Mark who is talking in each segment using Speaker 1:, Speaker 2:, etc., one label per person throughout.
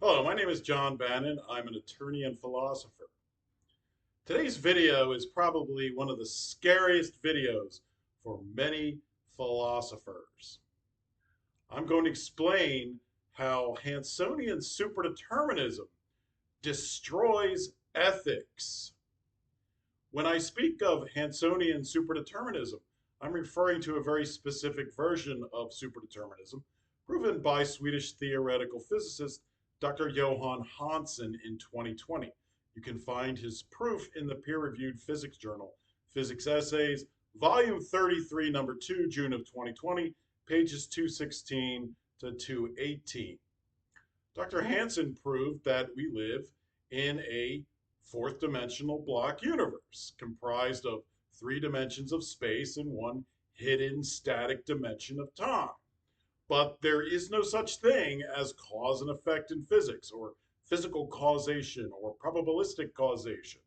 Speaker 1: Hello, my name is John Bannon. I'm an attorney and philosopher. Today's video is probably one of the scariest videos for many philosophers. I'm going to explain how Hanssonian superdeterminism destroys ethics. When I speak of Hanssonian superdeterminism, I'm referring to a very specific version of superdeterminism proven by Swedish theoretical physicist Dr. Johan Hansson in 2020. You can find his proof in the peer-reviewed physics journal, Physics Essays, volume 33, number 2, June of 2020, pages 216 to 218. Dr. Hansson proved that we live in a fourth dimensional block universe comprised of three dimensions of space and one hidden static dimension of time. But there is no such thing as cause and effect in physics, or physical causation, or probabilistic causation.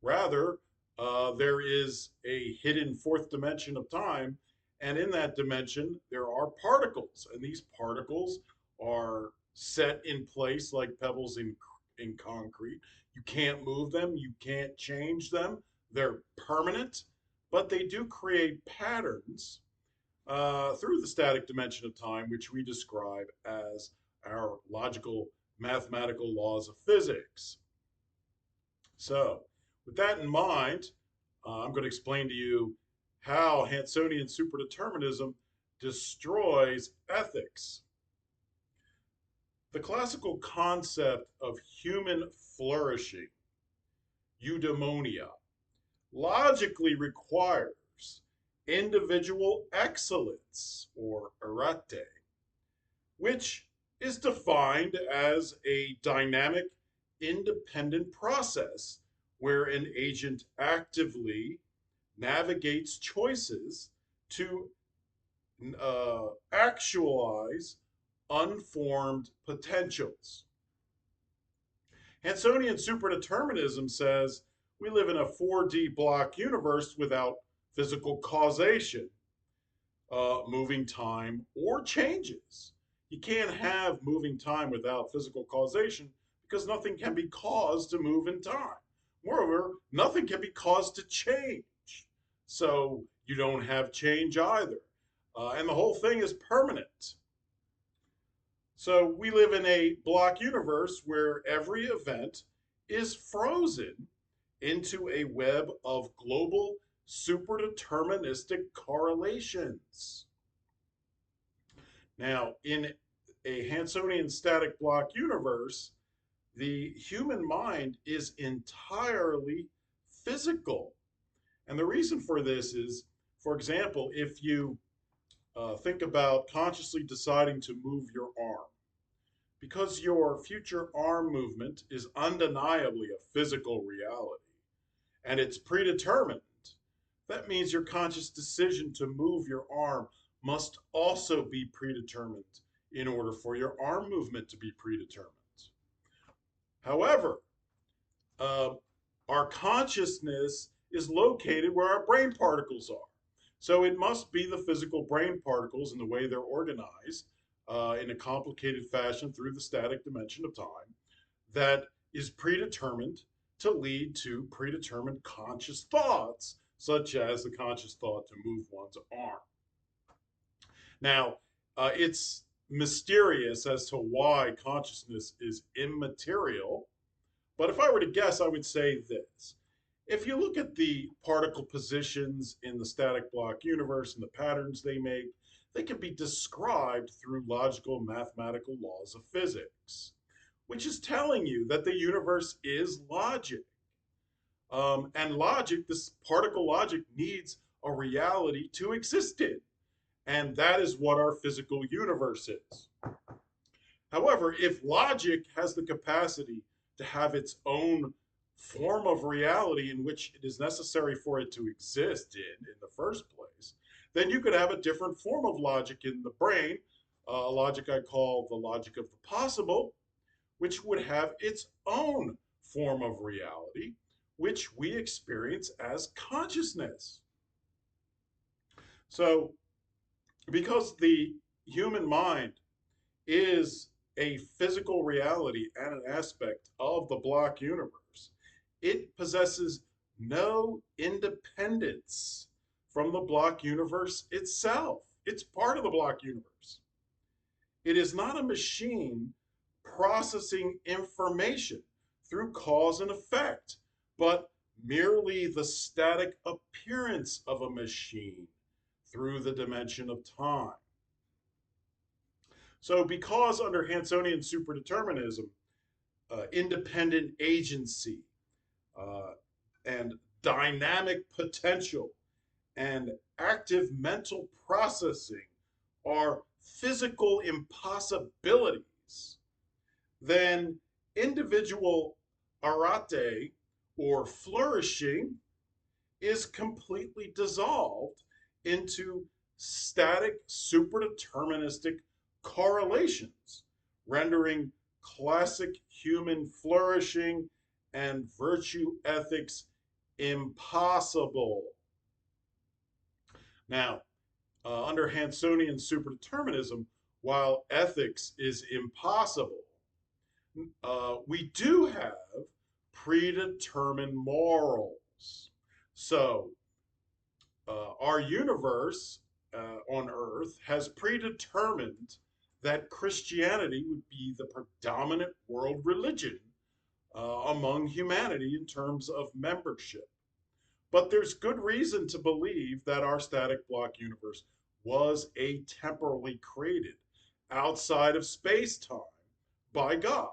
Speaker 1: Rather, there is a hidden fourth dimension of time, and in that dimension, there are particles, and these particles are set in place like pebbles in concrete. You can't move them, you can't change them, they're permanent, but they do create patterns through the static dimension of time, which we describe as our logical mathematical laws of physics. So, with that in mind, I'm going to explain to you how Hanssonian superdeterminism destroys ethics. The classical concept of human flourishing, eudaimonia, logically requires individual excellence, or arete, which is defined as a dynamic, independent process where an agent actively navigates choices to actualize unformed potentials. Hanssonian superdeterminism says we live in a 4D block universe without physical causation, moving time, or changes. You can't have moving time without physical causation because nothing can be caused to move in time. Moreover, nothing can be caused to change. So you don't have change either. And the whole thing is permanent. So we live in a block universe where every event is frozen into a web of global superdeterministic correlations. Now, in a Hanssonian static block universe, the human mind is entirely physical. And the reason for this is, for example, if you think about consciously deciding to move your arm, because your future arm movement is undeniably a physical reality and it's predetermined, that means your conscious decision to move your arm must also be predetermined in order for your arm movement to be predetermined. However, uh, our consciousness is located where our brain particles are. So it must be the physical brain particles and the way they're organized in a complicated fashion through the static dimension of time that is predetermined to lead to predetermined conscious thoughts, such as the conscious thought to move one's arm. Now, it's mysterious as to why consciousness is immaterial, but if I were to guess, I would say this. If you look at the particle positions in the static block universe and the patterns they make, they can be described through logical mathematical laws of physics, which is telling you that the universe is logic. And logic, this particle logic, needs a reality to exist in. And that is what our physical universe is. However, if logic has the capacity to have its own form of reality in which it is necessary for it to exist in the first place, then you could have a different form of logic in the brain, a logic I call the logic of the possible, which would have its own form of reality, which we experience as consciousness. So, because the human mind is a physical reality and an aspect of the block universe. It possesses no independence from the block universe itself. It's part of the block universe. It is not a machine processing information through cause and effect, but merely the static appearance of a machine through the dimension of time. So, because under Hanssonian superdeterminism, independent agency uh, and dynamic potential and active mental processing are physical impossibilities, then individual arate or flourishing is completely dissolved into static superdeterministic correlations, rendering classic human flourishing and virtue ethics impossible. Now, under Hanssonian superdeterminism, while ethics is impossible, we do have predetermined morals. So, our universe on Earth has predetermined that Christianity would be the predominant world religion among humanity in terms of membership. But there's good reason to believe that our static block universe was atemporally created outside of space time by God.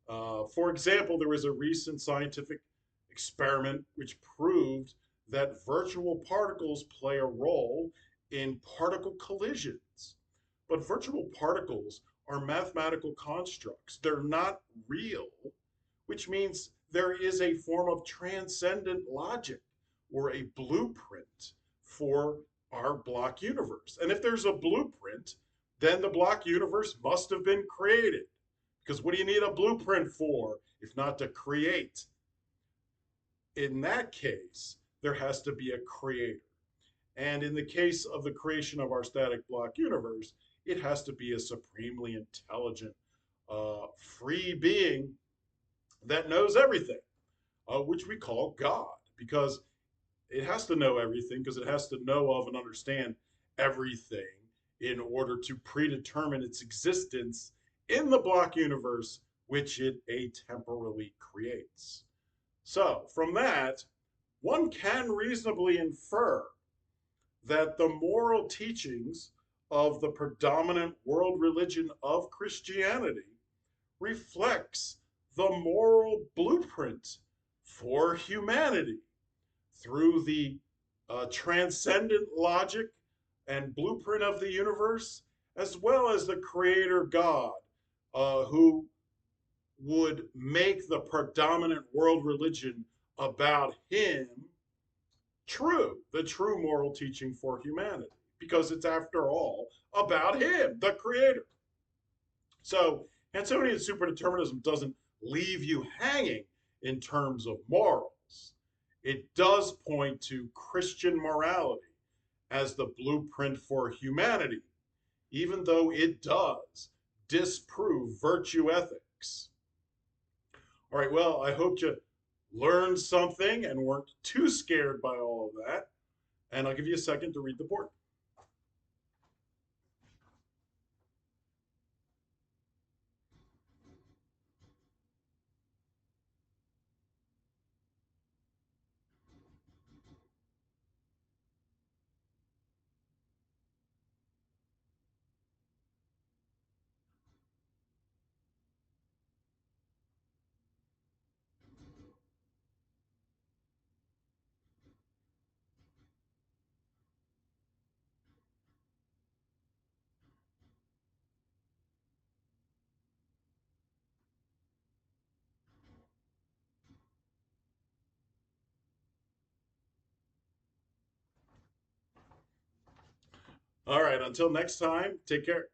Speaker 1: For example, there was a recent scientific experiment which proved that virtual particles play a role in particle collisions. But virtual particles are mathematical constructs, they're not real, which means there is a form of transcendent logic or a blueprint for our block universe. And if there's a blueprint, then the block universe must have been created. Because what do you need a blueprint for if not to create? In that case, there has to be a creator. And in the case of the creation of our static block universe, it has to be a supremely intelligent, free being that knows everything, which we call God, because it has to know everything, because it has to know of and understand everything in order to predetermine its existence in the block universe, which it atemporally creates. So, from that, one can reasonably infer that the moral teachings of the predominant world religion of Christianity reflects the moral blueprint for humanity through the transcendent logic and blueprint of the universe, as well as the creator God, who would make the predominant world religion about him true, the true moral teaching for humanity, because it's, after all, about him, the creator. So, Hanssonian superdeterminism doesn't leave you hanging in terms of morals. It does point to Christian morality as the blueprint for humanity, even though it does disprove virtue ethics. All right, well, I hope you learned something and weren't too scared by all of that. And I'll give you a second to read the board. All right, until next time, take care.